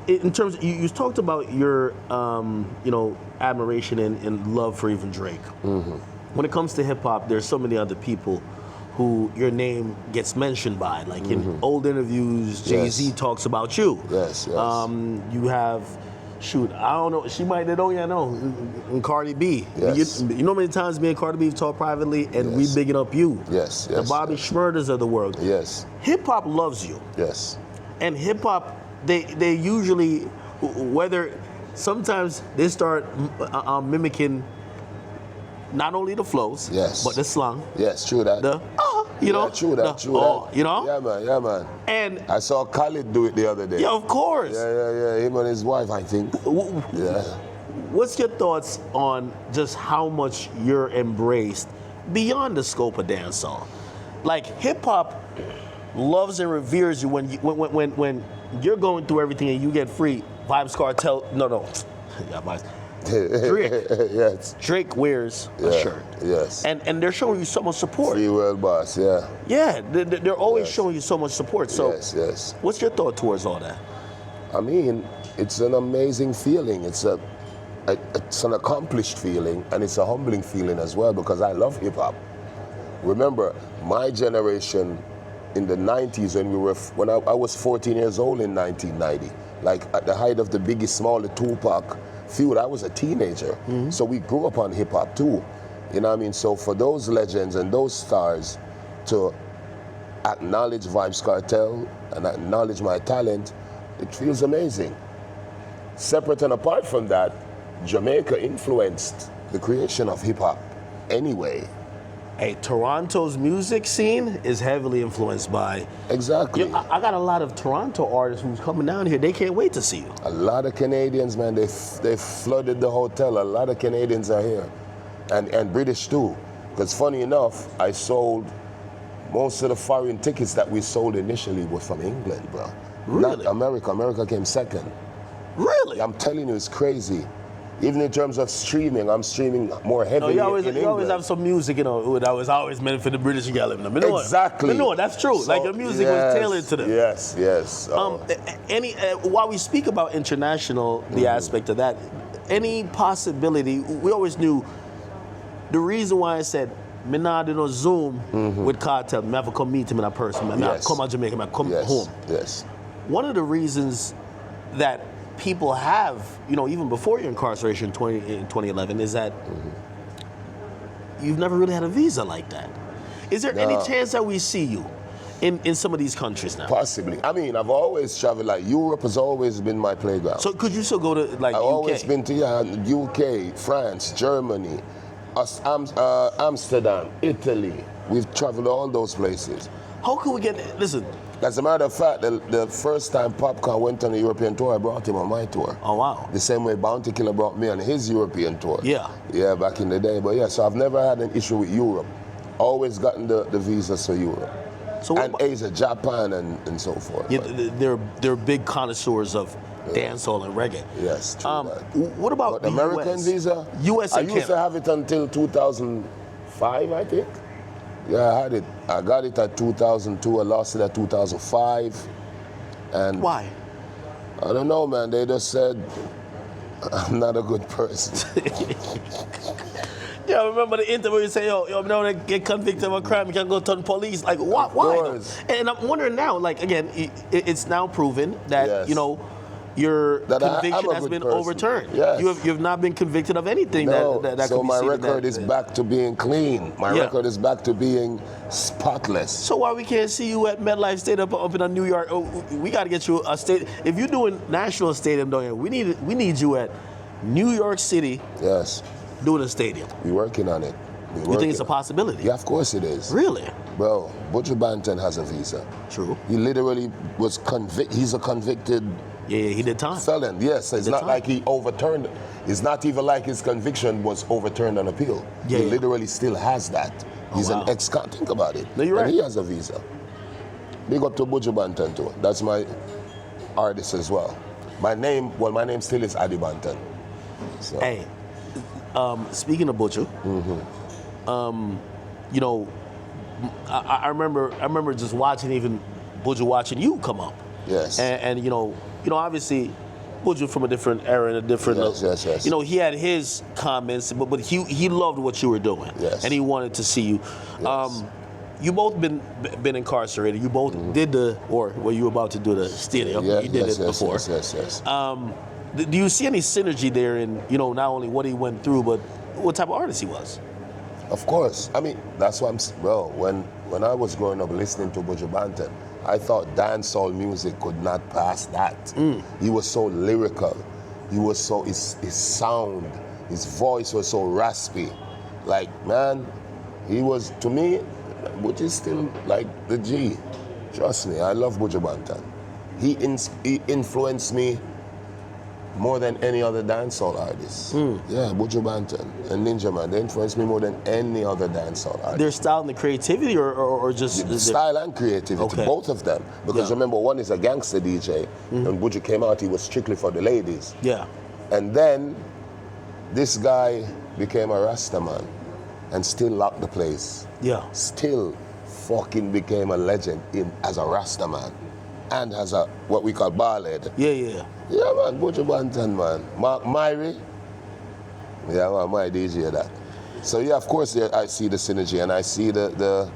In terms, you talked about your, admiration and love for even Drake. When it comes to hip hop, there's so many other people who your name gets mentioned by. Like in old interviews, Jay-Z talks about you. Yes. You have, I don't know, she might know, and Cardi B. Yes. You know how many times me and Cardi B have talked privately, and we bigging up you. Yes. The Bobby Schmurders of the world. Yes. Hip hop loves you. Yes. And hip hop, they usually, whether sometimes they start mimicking not only the flows, but the slang. Yes, true that. True that. Yeah, man. And I saw Khalid do it the other day. Yeah, of course. Yeah. Him and his wife, I think. Yeah. What's your thoughts on just how much you're embraced beyond the scope of dancehall? Like hip hop loves and reveres you when you're going through everything and you get free. Vybz Kartel, Drake wears a shirt. Yes. And they're showing you so much support. Free world boss, yeah. Yeah, they're always showing you so much support. So yes. What's your thought towards all that? I mean, it's an amazing feeling. It's an accomplished feeling, and it's a humbling feeling as well, because I love hip hop. Remember, my generation in the 90s, when I was 14 years old in 1990, like at the height of the Biggie Smalls, Tupac feud, I was a teenager. So we grew up on hip hop too. You know what I mean? So for those legends and those stars to acknowledge Vybz Kartel and acknowledge my talent, it feels amazing. Separate and apart from that, Jamaica influenced the creation of hip hop anyway. Hey, Toronto's music scene is heavily influenced by... Exactly. I got a lot of Toronto artists who's coming down here. They can't wait to see you. A lot of Canadians, man, they flooded the hotel. A lot of Canadians are here. And British too. Because funny enough, I sold most of the foreign tickets that we sold initially were from England, bro. Really? Not America. America came second. Really? I'm telling you, it's crazy. Even in terms of streaming, I'm streaming more heavily in England. You always have some music, that was always meant for the British Gallop. Exactly. No, that's true. So, like your music was tailored to them. Yes. While we speak about international, the aspect of that, any possibility, we always knew, the reason why I said, me not do no Zoom with Kartel, me have to come meet him in a person, me have to come to Jamaica, me come home. Yes. One of the reasons that people have, even before your incarceration in 2011, is that you've never really had a visa like that. Is there any chance that we see you in some of these countries now? Possibly. I mean, I've always traveled, like Europe has always been my playground. So could you still go to like I've UK? always been to UK, France, Germany, Amsterdam, Italy. We've traveled all those places. How could we listen. As a matter of fact, the first time Popcorn went on a European tour, I brought him on my tour. Oh, wow. The same way Bounty Killer brought me on his European tour. Yeah. Yeah, back in the day. But yeah, so I've never had an issue with Europe. Always gotten the visas for Europe. So and Asia, Japan, and so forth. Yeah, they're big connoisseurs of dancehall and reggae. Yes, true that. What about the American US? visa? US and I used to have it until 2005, I think. Yeah, I had it. I got it at 2002. I lost it at 2005. And why? I don't know, man. They just said I'm not a good person. Yeah, I remember the interview. You say, yo, no, get convicted of a crime, you can't go turn police. Like, why? And I'm wondering now. Like, again, it's now proven that your conviction has been overturned. Yes. You've not been convicted of anything that so could be my seen record is back to being clean. My record is back to being spotless. So why we can't see you at MetLife Stadium up in New York? Oh, we got to get you a state. If you're doing national stadium down here, we need you at New York City. Yes. Doing a stadium. We're working on it. You think it's a possibility? Yeah, of course it is. Really? Bro, Buju Banton has a visa. True. He literally was convicted. He's a convicted he did time. felon. Yes, it's not like he overturned it. It's not even like his conviction was overturned on appeal. He literally still has that. He's an ex-con. Think about it. No, you're right. And he has a visa. Big up to Buju Banton too. That's my artist as well. My name still is Adi Banton. So. Hey. Speaking of Buju, I remember just watching Buju watching you come up. Yes. And obviously, Buju from a different era and a different. Yes. He had his comments, but he loved what you were doing. Yes. And he wanted to see you. Yes. You both been incarcerated. You both did were you about to do the stadium? Yeah, You did it before. Yes. Do you see any synergy there in not only what he went through, but what type of artist he was? Of course. I mean, that's what when I was growing up listening to Buju Banton, I thought dancehall music could not pass that. He was so lyrical. He was so his sound, his voice was so raspy. Like, man, he was, to me, Buju is still like the G. Trust me, I love Buju Banton. He influenced me more than any other dancehall artist. Yeah, Buju Banton and Ninja Man, they influenced me more than any other dancehall artist. Their style and the creativity, or just style and creativity, both of them. Because remember, one is a gangster DJ, and Buju came out, he was strictly for the ladies. Yeah. And then this guy became a Rasta man and still locked the place. Yeah. Still fucking became a legend as a Rasta man and as a what we call ballad. Yeah. Yeah, man, Buju Banton, man. Mark Myrie. Yeah, man, my DJ that. So yeah, of course I see the synergy and I see the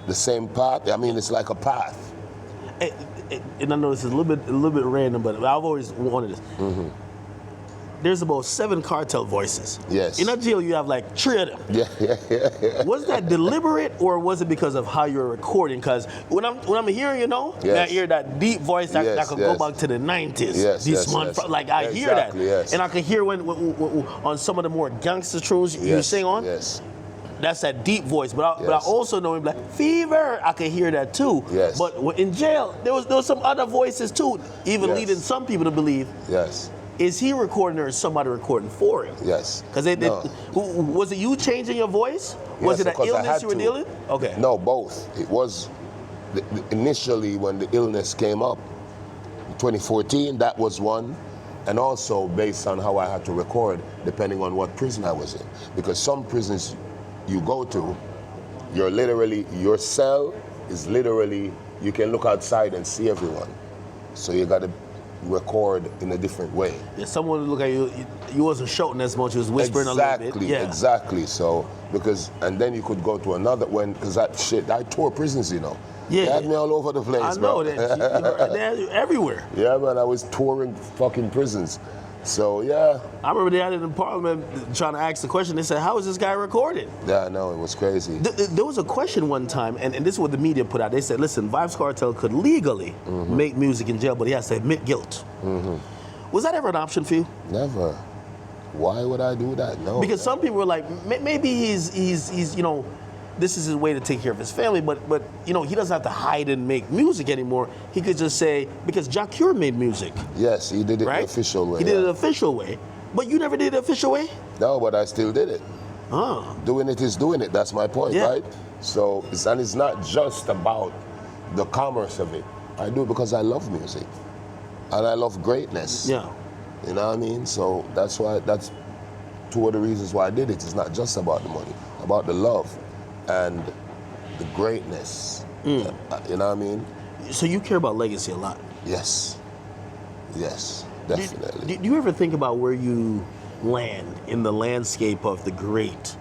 same path. I mean, it's like a path. And I know this is a little bit random, but I've always wanted this. There's about 7 cartel voices. Yes. In a jail, you have like 3 of them. Yeah. Was that deliberate, or was it because of how you're recording? Because when I'm hearing, I hear that deep voice that could go back to the 90s. Yes. Like I hear that, yes. and I can hear when on some of the more gangster tunes you sing on. Yes. That's that deep voice, but I also know him like Fever. I can hear that too. Yes. But in jail, there was some other voices too, even leading some people to believe. Yes. Is he recording or is somebody recording for him? Yes. Because was it you changing your voice? Was it an illness you were dealing? Okay. No, both. It was initially when the illness came up, 2014. That was one, and also based on how I had to record, depending on what prison I was in. Because some prisons you go to, your cell is literally, you can look outside and see everyone. So you got to record in a different way. Yeah, someone would look at you, you wasn't shouting as much, you was whispering a little bit. Yeah. Exactly. So, and then you could go to another one, because I tore prisons, Yeah. They had me all over the place, I know bro. that. They're everywhere. Yeah, man, I was touring fucking prisons. So, yeah. I remember they had it in Parliament trying to ask the question. They said, how is this guy recorded? Yeah, I know, it was crazy. There was a question one time, and this is what the media put out. They said, listen, Vybz Kartel could legally make music in jail, but he has to admit guilt. Was that ever an option for you? Never. Why would I do that? No. Because some people were like, maybe he's this is his way to take care of his family, but he doesn't have to hide and make music anymore. He could just say, because Jacure made music. Yes, he did it the official way. He did it the official way. But you never did it the official way? No, but I still did it. Doing it is doing it. That's my point, right? So, it's not just about the commerce of it. I do it because I love music. And I love greatness. Yeah. You know what I mean? So that's two of the reasons why I did it. It's not just about the money, about the love and the greatness. You know what I mean? So you care about legacy a lot? Yes, definitely. Do you ever think about where you land in the landscape of the great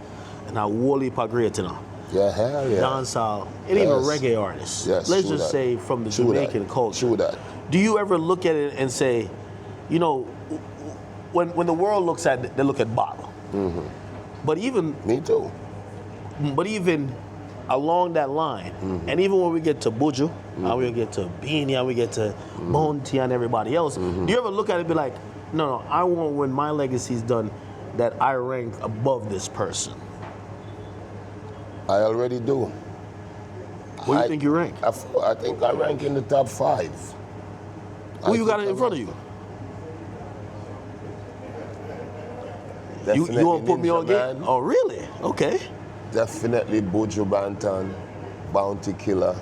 and how Wally Pagriatina, Yeah, hell yeah. dancehall, and even reggae artists? Yes, let's just say from the Jamaican culture. True that. Do you ever look at it and say, when the world looks at it, they look at Bob. But even me too. But even along that line, and even when we get to Buju, and we get to Beanie, and we get to Monty and everybody else, do you ever look at it and be like, no, I want when my legacy's done that I rank above this person? I already do. Where do you think you rank? I think I rank in the top 5. Who you got it in front of you? You want to put me on game? Oh, really? Okay. Definitely Buju Banton, Bounty Killer.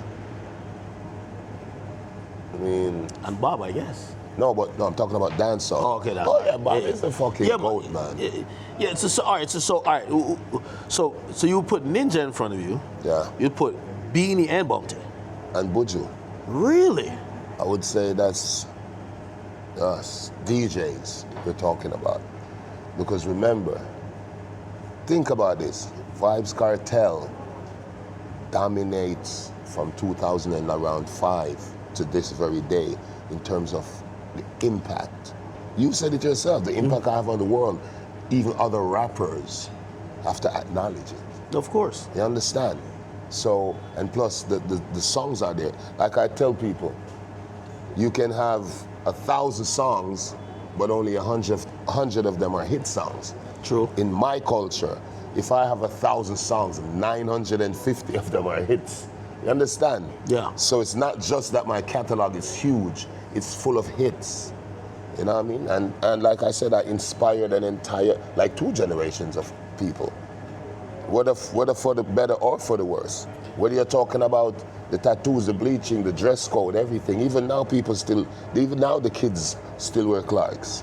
I mean... And Bob, I guess. No, I'm talking about dancehall. Oh, okay. Oh, yeah, Bob is a fucking goat, man. Yeah, all right. So you put Ninja in front of you. Yeah. You put Beanie and Bounty. And Buju. Really? I would say that's us, DJs, we're talking about. Because remember, think about this. Vybz Kartel dominates from 2000 and around 5 to this very day in terms of the impact. You said it yourself, the impact I have on the world. Even other rappers have to acknowledge it. Of course. You understand? So, and plus the songs are there. Like I tell people, you can have 1,000 songs, but only 100 of them are hit songs. True. In my culture, if I have 1,000 songs, 950 of them are hits. You understand? Yeah. So it's not just that my catalog is huge, it's full of hits. You know what I mean? And like I said, I inspired an entire, like 2 generations of people. Whether for the better or for the worse. Whether you're talking about the tattoos, the bleaching, the dress code, everything. Even now the kids still wear Clarks.